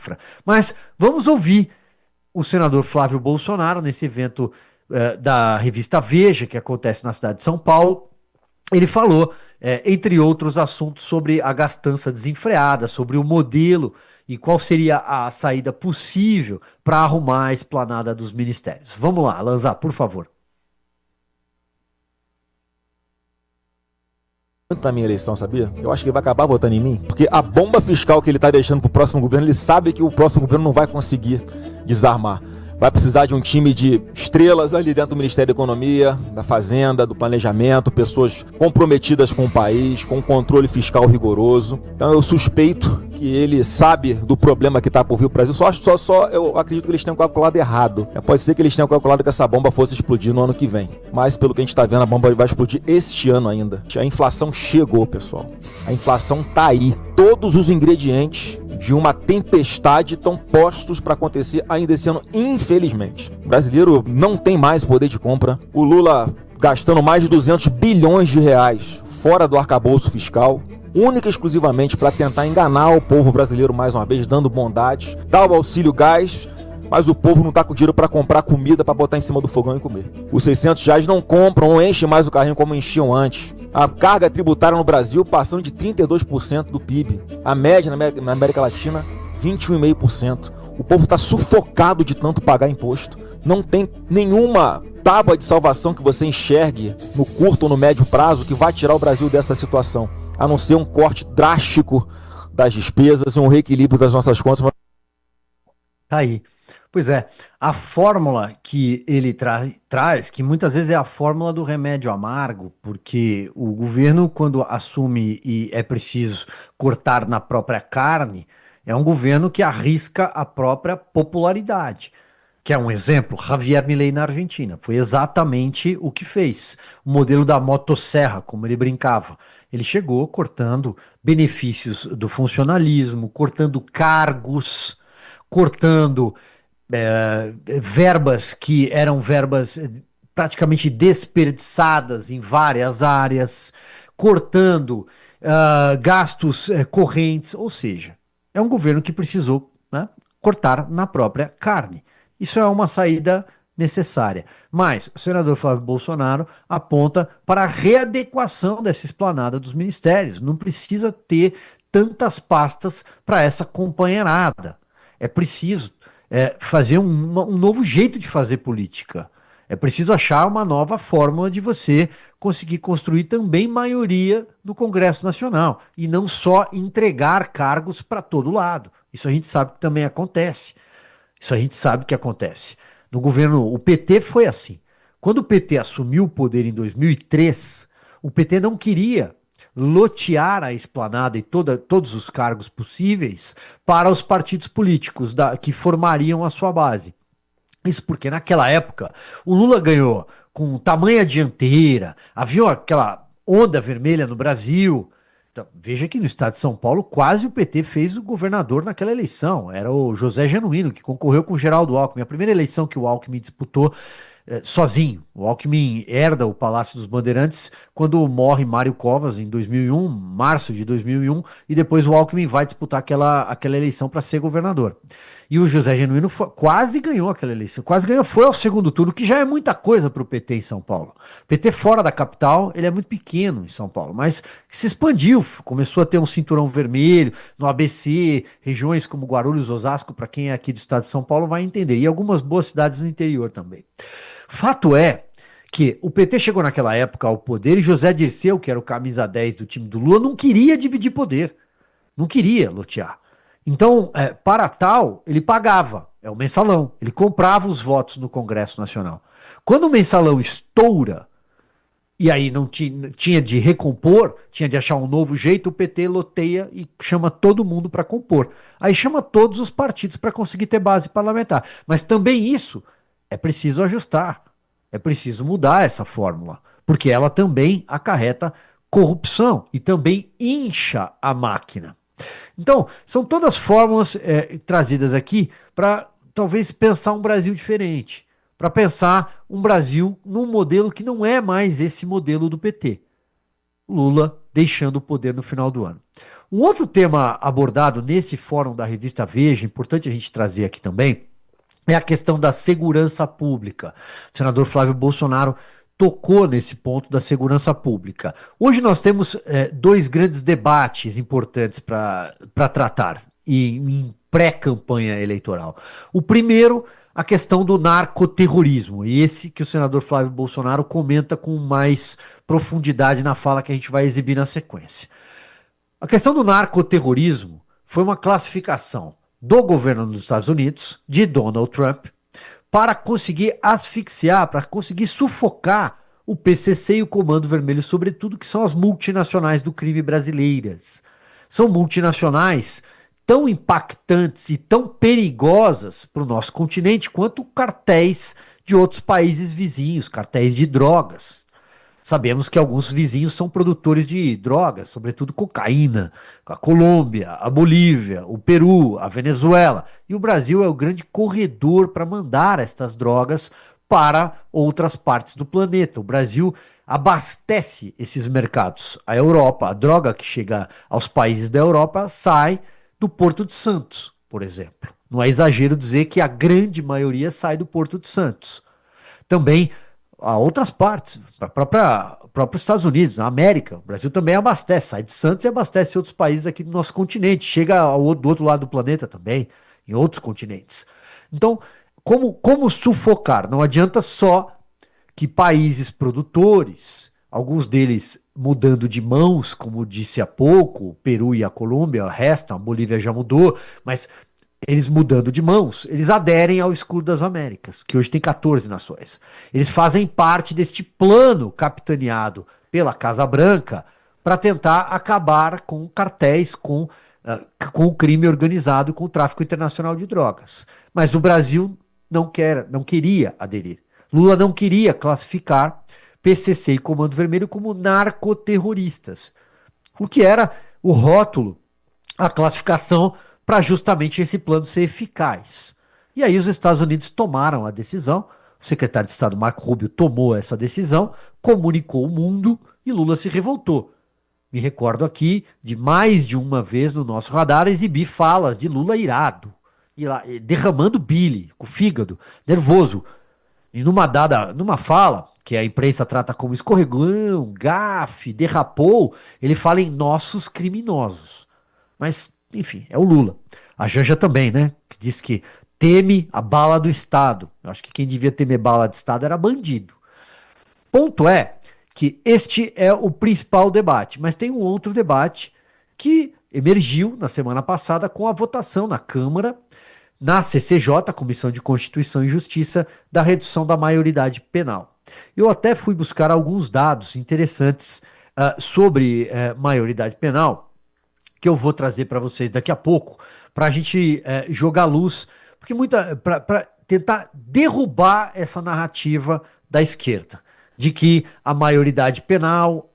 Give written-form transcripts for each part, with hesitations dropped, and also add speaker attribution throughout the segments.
Speaker 1: cifra. Mas vamos ouvir o senador Flávio Bolsonaro nesse evento da revista Veja, que acontece na cidade de São Paulo. Ele falou, entre outros assuntos, sobre a gastança desenfreada, sobre o modelo e qual seria a saída possível para arrumar a esplanada dos ministérios. Vamos lá, Lanza, por favor.
Speaker 2: Na minha eleição, sabia? Eu acho que ele vai acabar votando em mim, porque a bomba fiscal que ele tá deixando pro próximo governo, ele sabe que o próximo governo não vai conseguir desarmar. Vai precisar de um time de estrelas ali dentro do Ministério da Economia, da Fazenda, do Planejamento, pessoas comprometidas com o país, com um controle fiscal rigoroso. Então eu suspeito que ele sabe do problema que está por vir para o Brasil. Eu acredito que eles tenham calculado errado. Pode ser que eles tenham calculado que essa bomba fosse explodir no ano que vem. Mas pelo que a gente está vendo, a bomba vai explodir este ano ainda. A inflação chegou, pessoal. A inflação tá aí. Todos os ingredientes de uma tempestade estão postos para acontecer ainda esse ano, infelizmente. O brasileiro não tem mais poder de compra. O Lula gastando mais de 200 bilhões de reais fora do arcabouço fiscal, única e exclusivamente para tentar enganar o povo brasileiro mais uma vez, dando bondades, dá o auxílio gás, mas o povo não está com dinheiro para comprar comida para botar em cima do fogão e comer. Os 600 reais não compram ou enchem mais o carrinho como enchiam antes. A carga tributária no Brasil passando de 32% do PIB. A média na América Latina, 21,5%. O povo está sufocado de tanto pagar imposto. Não tem nenhuma tábua de salvação que você enxergue no curto ou no médio prazo que vai tirar o Brasil dessa situação, a não ser um corte drástico das despesas e um reequilíbrio das nossas contas.
Speaker 1: Tá aí. Pois é, a fórmula que ele traz, que muitas vezes é a fórmula do remédio amargo, porque o governo, quando assume e é preciso cortar na própria carne, é um governo que arrisca a própria popularidade. Que é um exemplo, Javier Milei na Argentina. Foi exatamente o que fez. O modelo da motosserra, como ele brincava. Ele chegou cortando benefícios do funcionalismo, cortando cargos, cortando verbas que eram verbas praticamente desperdiçadas em várias áreas, cortando gastos correntes, ou seja, é um governo que precisou, né, cortar na própria carne. Isso é uma saída necessária. Mas o senador Flávio Bolsonaro aponta para a readequação dessa esplanada dos ministérios. Não precisa ter tantas pastas para essa companheirada. É preciso fazer um novo jeito de fazer política. É preciso achar uma nova fórmula de você conseguir construir também maioria no Congresso Nacional e não só entregar cargos para todo lado. Isso a gente sabe que também acontece. Isso a gente sabe que acontece. No governo, o PT foi assim. Quando o PT assumiu o poder em 2003, o PT não queria lotear a esplanada e todos os cargos possíveis para os partidos políticos que formariam a sua base. Isso porque naquela época o Lula ganhou com tamanha dianteira, havia aquela onda vermelha no Brasil. Então, veja que no estado de São Paulo quase o PT fez o governador naquela eleição. Era o José Genuíno que concorreu com o Geraldo Alckmin. A primeira eleição que o Alckmin disputou sozinho. O Alckmin herda o Palácio dos Bandeirantes quando morre Mário Covas em 2001, março de 2001, e depois o Alckmin vai disputar aquela eleição para ser governador. E o José Genuíno quase ganhou aquela eleição, quase ganhou, foi ao segundo turno, que já é muita coisa para o PT em São Paulo. O PT fora da capital, ele é muito pequeno em São Paulo, mas se expandiu, começou a ter um cinturão vermelho no ABC, regiões como Guarulhos, Osasco, para quem é aqui do estado de São Paulo vai entender, e algumas boas cidades no interior também. Fato é que o PT chegou naquela época ao poder e José Dirceu, que era o camisa 10 do time do Lula, não queria dividir poder, não queria lotear. Então, para tal, ele pagava, é o mensalão, ele comprava os votos no Congresso Nacional. Quando o mensalão estoura, e aí não tinha de recompor, tinha de achar um novo jeito, o PT loteia e chama todo mundo para compor. Aí chama todos os partidos para conseguir ter base parlamentar. Mas também isso é preciso ajustar, é preciso mudar essa fórmula, porque ela também acarreta corrupção e também incha a máquina. Então, são todas fórmulas trazidas aqui para talvez pensar um Brasil diferente, para pensar um Brasil num modelo que não é mais esse modelo do PT. Lula deixando o poder no final do ano. Um outro tema abordado nesse fórum da revista Veja, importante a gente trazer aqui também, é a questão da segurança pública. O senador Flávio Bolsonaro tocou nesse ponto da segurança pública. Hoje nós temos dois grandes debates importantes para tratar em pré-campanha eleitoral. O primeiro, a questão do narcoterrorismo, e esse que o senador Flávio Bolsonaro comenta com mais profundidade na fala que a gente vai exibir na sequência. A questão do narcoterrorismo foi uma classificação do governo dos Estados Unidos, de Donald Trump, para conseguir asfixiar, para conseguir sufocar o PCC e o Comando Vermelho, sobretudo, que são as multinacionais do crime brasileiras. São multinacionais tão impactantes e tão perigosas para o nosso continente quanto cartéis de outros países vizinhos, cartéis de drogas. Sabemos que alguns vizinhos são produtores de drogas, sobretudo cocaína, a Colômbia, a Bolívia, o Peru, a Venezuela. E o Brasil é o grande corredor para mandar estas drogas para outras partes do planeta. O Brasil abastece esses mercados. A Europa, a droga que chega aos países da Europa sai do Porto de Santos, por exemplo. Não é exagero dizer que a grande maioria sai do Porto de Santos. Também a outras partes, para próprios Estados Unidos, na América. O Brasil também abastece, sai de Santos e abastece outros países aqui do nosso continente. Chega do outro lado do planeta também, em outros continentes. Então, como sufocar? Não adianta só que países produtores, alguns deles mudando de mãos, como disse há pouco, o Peru e a Colômbia restam, a Bolívia já mudou, mas eles mudando de mãos, eles aderem ao Escudo das Américas, que hoje tem 14 nações. Eles fazem parte deste plano capitaneado pela Casa Branca para tentar acabar com cartéis, com o crime organizado, com o tráfico internacional de drogas. Mas o Brasil não queria aderir. Lula não queria classificar PCC e Comando Vermelho como narcoterroristas, o que era o rótulo, a classificação para justamente esse plano ser eficaz. E aí os Estados Unidos tomaram a decisão, o secretário de Estado Marco Rubio tomou essa decisão, comunicou ao mundo e Lula se revoltou. Me recordo aqui de mais de uma vez no nosso radar exibir falas de Lula irado, derramando bile, com o fígado, nervoso. E numa fala, que a imprensa trata como escorregão, gafe, derrapou, ele fala em nossos criminosos. Mas enfim, é o Lula. A Janja também, né? Que diz que teme a bala do Estado. Eu acho que quem devia temer bala de Estado era bandido. Ponto é que este é o principal debate. Mas tem um outro debate que emergiu na semana passada com a votação na Câmara, na CCJ, Comissão de Constituição e Justiça, da redução da maioridade penal. Eu até fui buscar alguns dados interessantes sobre maioridade penal, que eu vou trazer para vocês daqui a pouco, para a gente jogar luz, porque para tentar derrubar essa narrativa da esquerda, de que a maioridade penal,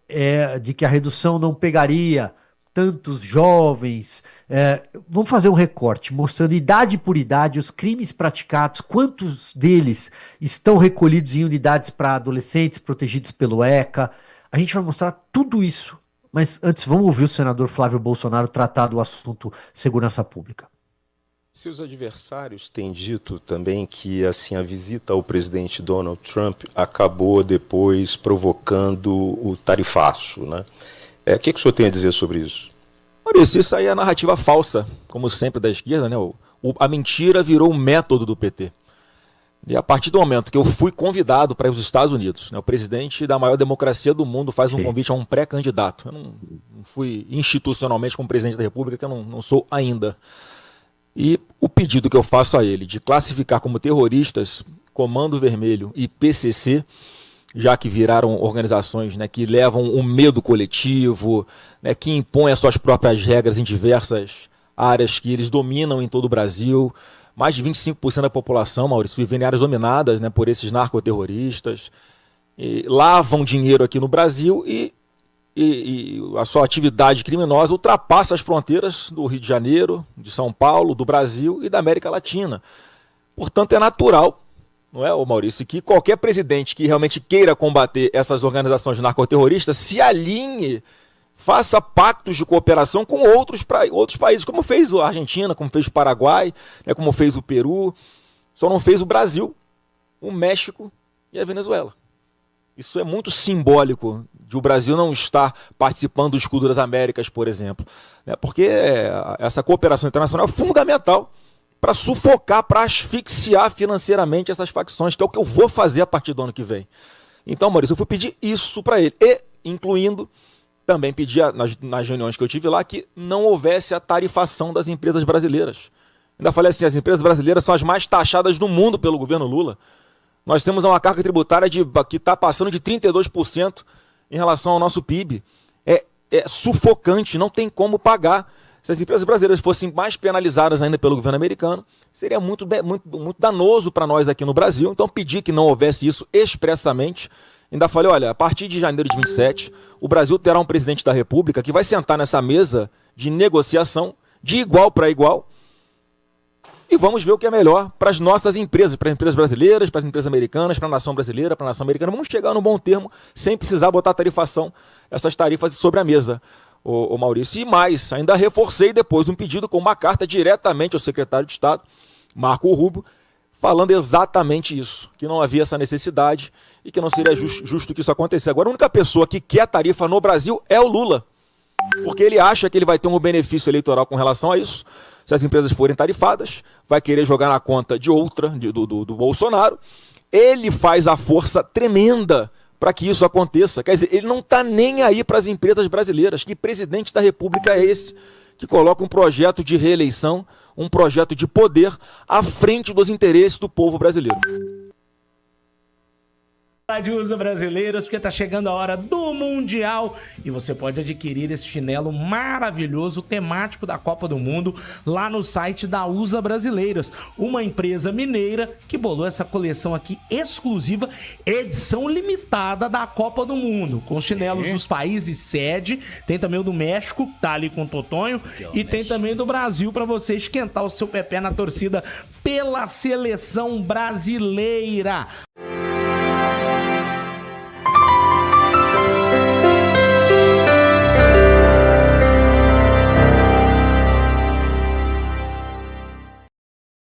Speaker 1: de que a redução não pegaria tantos jovens. Vamos fazer um recorte, mostrando idade por idade, os crimes praticados, quantos deles estão recolhidos em unidades para adolescentes, protegidos pelo ECA. A gente vai mostrar tudo isso. Mas antes, vamos ouvir o senador Flávio Bolsonaro tratar do assunto segurança pública.
Speaker 3: Seus adversários têm dito também que assim, a visita ao presidente Donald Trump acabou depois provocando o tarifaço, né? O que o senhor tem a dizer sobre isso?
Speaker 2: Maurício, isso aí é a narrativa falsa, como sempre da esquerda, né? A mentira virou um método do PT. E a partir do momento que eu fui convidado para ir aos Estados Unidos, né, o presidente da maior democracia do mundo faz um convite a um pré-candidato. Eu não fui institucionalmente como presidente da República, que eu não sou ainda. E o pedido que eu faço a ele de classificar como terroristas Comando Vermelho e PCC, já que viraram organizações, né, que levam o medo coletivo, né, que impõem as suas próprias regras em diversas áreas que eles dominam em todo o Brasil. Mais de 25% da população, Maurício, vivem em áreas dominadas, né, por esses narcoterroristas, e lavam dinheiro aqui no Brasil e a sua atividade criminosa ultrapassa as fronteiras do Rio de Janeiro, de São Paulo, do Brasil e da América Latina. Portanto, é natural, não é, Maurício, que qualquer presidente que realmente queira combater essas organizações narcoterroristas se alinhe faça pactos de cooperação com outros países, como fez a Argentina, como fez o Paraguai, né, como fez o Peru, só não fez o Brasil, o México e a Venezuela. Isso é muito simbólico de o Brasil não estar participando do Escudo das Américas, por exemplo, né, porque essa cooperação internacional é fundamental para sufocar, para asfixiar financeiramente essas facções, que é o que eu vou fazer a partir do ano que vem. Então, Maurício, eu fui pedir isso para ele, e incluindo, também pedi nas reuniões que eu tive lá, que não houvesse a tarifação das empresas brasileiras. Ainda falei assim, as empresas brasileiras são as mais taxadas do mundo pelo governo Lula. Nós temos uma carga tributária que está passando de 32% em relação ao nosso PIB. É sufocante, não tem como pagar. Se as empresas brasileiras fossem mais penalizadas ainda pelo governo americano, seria muito danoso para nós aqui no Brasil. Então pedi que não houvesse isso expressamente. Ainda falei, olha, a partir de janeiro de 27, o Brasil terá um presidente da República que vai sentar nessa mesa de negociação de igual para igual e vamos ver o que é melhor para as nossas empresas, para as empresas brasileiras, para as empresas americanas, para a nação brasileira, para a nação americana. Vamos chegar num bom termo sem precisar botar tarifação, essas tarifas sobre a mesa, o Maurício. E mais, ainda reforcei depois um pedido com uma carta diretamente ao secretário de Estado, Marco Rubio, falando exatamente isso, que não havia essa necessidade e que não seria justo que isso acontecesse. Agora, a única pessoa que quer tarifa no Brasil é o Lula, porque ele acha que ele vai ter um benefício eleitoral com relação a isso. Se as empresas forem tarifadas, vai querer jogar na conta de outra, do Bolsonaro. Ele faz a força tremenda para que isso aconteça. Quer dizer, ele não está nem aí para as empresas brasileiras. Que presidente da República é esse que coloca um projeto de reeleição, um projeto de poder à frente dos interesses do povo brasileiro?
Speaker 4: De USA Brasileiros, porque tá chegando a hora do Mundial e você pode adquirir esse chinelo maravilhoso temático da Copa do Mundo lá no site da USA Brasileiros, uma empresa mineira que bolou essa coleção aqui exclusiva, edição limitada da Copa do Mundo, com chinelos dos países sede, tem também o do México, tá ali com o Totonho, e tem também do Brasil para você esquentar o seu pé na torcida pela seleção brasileira.